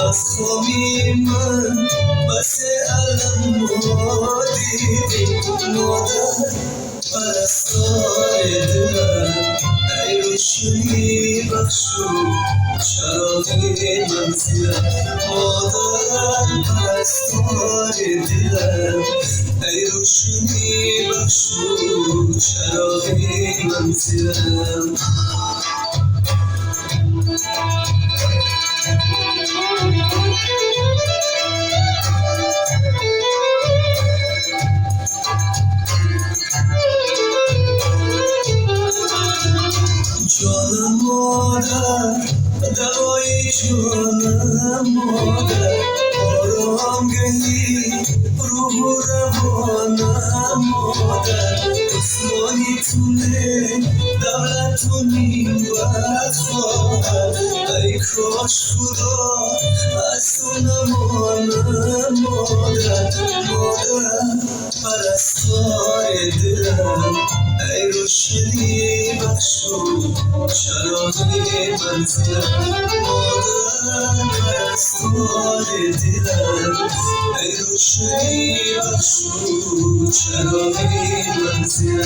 از خامی من بس علم دیدی مادر پرستار دلم ای روشنی بخشو چراغ منزلم مادر پرستار دلم ای روشنی بخشو چراغ منزلم جانم مادر دوای جانم مادر آرامگهی روح و روانم مادر عثمانی تونه دولت و نیمت خواهد ای کاش خدا از تو نمانم مادر پرستار دلم ای روشنی بخشو چراغ منزلم مادر پرستار دلم ای روشنی بخشو چراغ منزلم